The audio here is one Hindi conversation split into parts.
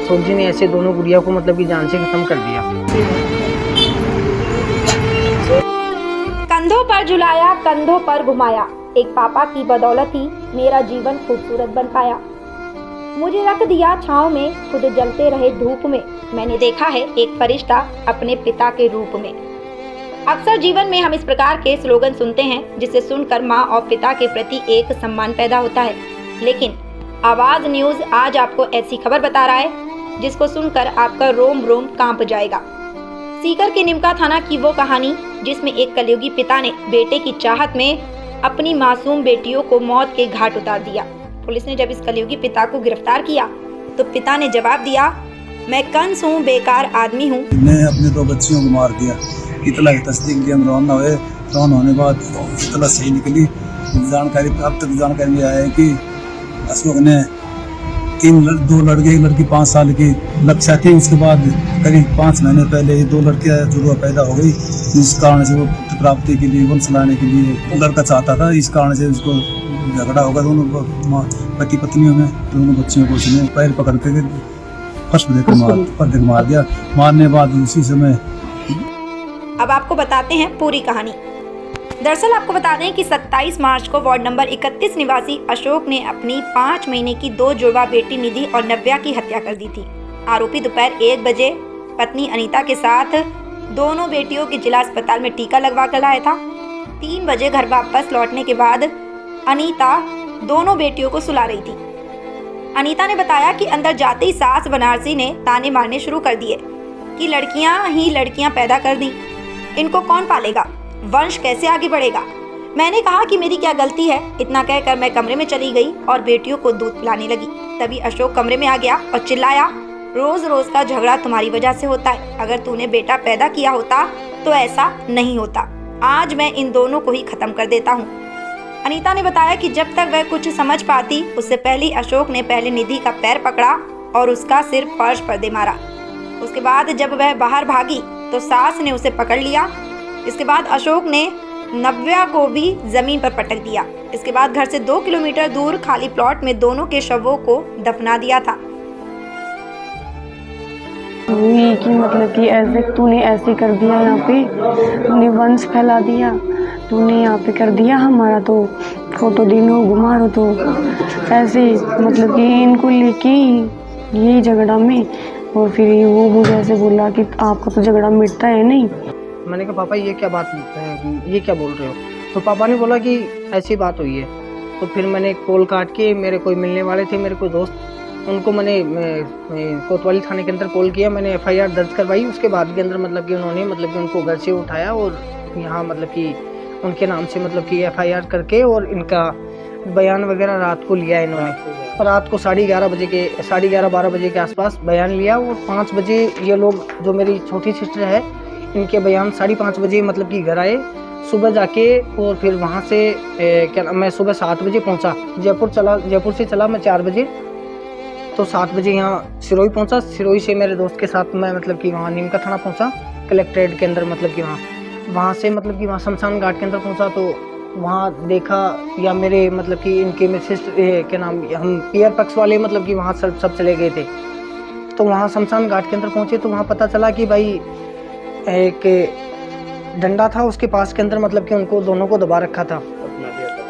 अशोक जी ने ऐसे दोनों गुड़िया को मतलब कि जान से खत्म कर दिया। कंधों पर झुलाया, कंधों पर घुमाया, एक पापा की बदौलत ही मेरा जीवन खूबसूरत बन पाया। मुझे रख दिया छांव में, खुद जलते रहे धूप में। मैंने देखा है एक फरिश्ता अपने पिता के रूप में। अक्सर जीवन में हम इस प्रकार के स्लोगन सुनते हैं जिसे सुनकर माँ और पिता के प्रति एक सम्मान पैदा होता है। लेकिन आवाज न्यूज आज आपको ऐसी खबर बता रहा है जिसको सुनकर आपका रोम रोम कांप जाएगा। सीकर के निमका थाना की वो कहानी जिसमें एक कलयुगी पिता ने बेटे की चाहत में अपनी मासूम बेटियों को मौत के घाट उतार दिया। पुलिस ने जब इस कलयुगी पिता को गिरफ्तार किया तो पिता ने जवाब दिया, मैं कंस हूँ, बेकार आदमी हूँ। मैं अपने 2 बच्चियों को मार दिया। इतना की तस्दीक के हम रवाना हुए। रवाना होने के बाद इतना सही निकली जानकारी। अब तक जानकारी ये आया है कि अशोक ने 2 लड़के, एक लड़की 5 साल की लक्ष्य थी। उसके बाद करीब 5 महीने पहले 2 लड़कियां जुड़वा पैदा हो गई, जिस कारण से वो पुत्र प्राप्ति के लिए, वंश लाने के लिए लड़का चाहता था। इस कारण से उसको झगड़ा होगा दोनों पति पत्नियों में। दोनों बच्चियों को उसने पैर पकड़ के फर्स्ट देकर मार दिया। मारने के बाद उसी समय। अब आपको बताते हैं पूरी कहानी। दरअसल आपको बता दें कि 27 मार्च को वार्ड नंबर 31 निवासी अशोक ने अपनी 5 महीने की 2 जुड़वा बेटी निधि और नव्या की हत्या कर दी थी। आरोपी दोपहर 1 बजे पत्नी अनीता के साथ दोनों बेटियों के जिला अस्पताल में टीका लगवा कर लाया था। 3 बजे घर वापस लौटने के बाद अनीता दोनों बेटियों को सुला रही थी। अनीता ने बताया कि अंदर जाते ही सास बनारसी ने ताने मारने शुरू कर दिए कि लड़कियां ही लड़कियां पैदा कर दी, इनको कौन पालेगा, वंश कैसे आगे बढ़ेगा। मैंने कहा कि मेरी क्या गलती है। इतना कहकर मैं कमरे में चली गई और बेटियों को दूध पिलाने लगी। तभी अशोक कमरे में आ गया और चिल्लाया, रोज रोज का झगड़ा तुम्हारी वजह से होता है। अगर तूने बेटा पैदा किया होता तो ऐसा नहीं होता। आज मैं इन दोनों को ही खत्म कर देता हूँ। अनीता ने बताया कि जब तक वह कुछ समझ पाती उससे पहले अशोक ने पहले निधि का पैर पकड़ा और उसका सिर फर्श पर दे मारा। उसके बाद जब वह बाहर भागी तो सास ने उसे पकड़ लिया। इसके बाद अशोक ने नव्या को भी जमीन पर पटक दिया। इसके बाद घर से 2 किलोमीटर दूर खाली प्लॉट में दोनों के शवों को दफना दिया था। कि मतलब कि ऐसे तूने ऐसे कर दिया, यहाँ पे तूने वंश फैला दिया, तूने यहाँ पे कर दिया हमारा तो फोटो दिनों घुमा रहो। तो ऐसे मतलब कि इनको लेके यही झगड़ा में, और फिर वो मुझे ऐसे बोला कि आपका तो झगड़ा मिटता है नहीं। मैंने कहा पापा ये क्या बात, ये क्या बोल रहे हो। तो पापा ने बोला कि ऐसी बात हुई है। तो फिर मैंने कॉल काट के, मेरे कोई मिलने वाले थे, मेरे कोई दोस्त, उनको मैंने कोतवाली थाने के अंदर कॉल किया। मैंने FIR दर्ज करवाई। उसके बाद के अंदर मतलब कि उन्होंने मतलब कि उनको घर से उठाया और यहाँ मतलब कि उनके नाम से मतलब कि FIR करके और इनका बयान वगैरह रात को लिया इन्होंने। रात को 11:30 बजे के 12:30 बजे के आसपास बयान लिया और 5 बजे ये लोग, जो मेरी छोटी सिस्टर है, इनके बयान 5:30 बजे मतलब कि घर आए। सुबह जाके और फिर वहाँ से मैं सुबह 7 बजे पहुँचा। जयपुर से चला मैं 4 बजे, तो 7 बजे यहाँ सिरोही पहुँचा। सिरोही से मेरे दोस्त के साथ मैं मतलब कि वहाँ निमका थाना पहुँचा, कलेक्ट्रेट के अंदर मतलब कि वहाँ से मतलब कि वहाँ शमशान घाट के अंदर पहुँचा। तो वहाँ देखा या मेरे मतलब कि इनके मिसेस के नाम, हम पियर पक्ष वाले मतलब कि वहाँ सब चले गए थे। तो वहाँ शमशान घाट के अंदर पहुँचे तो वहाँ पता चला कि भाई एक डंडा था उसके पास के अंदर मतलब कि उनको दोनों को दबा रखा था,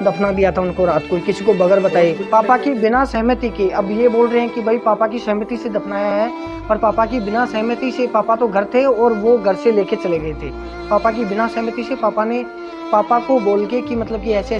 दफना दिया था उनको रात को, किसी को बगैर बताए, पापा की बिना सहमति के। अब ये बोल रहे हैं कि भाई पापा की सहमति से दफनाया है, पर पापा की बिना सहमति से, पापा तो घर थे और वो घर से लेके चले गए थे। पापा की बिना सहमति से पापा को बोल के कि मतलब कि ऐसे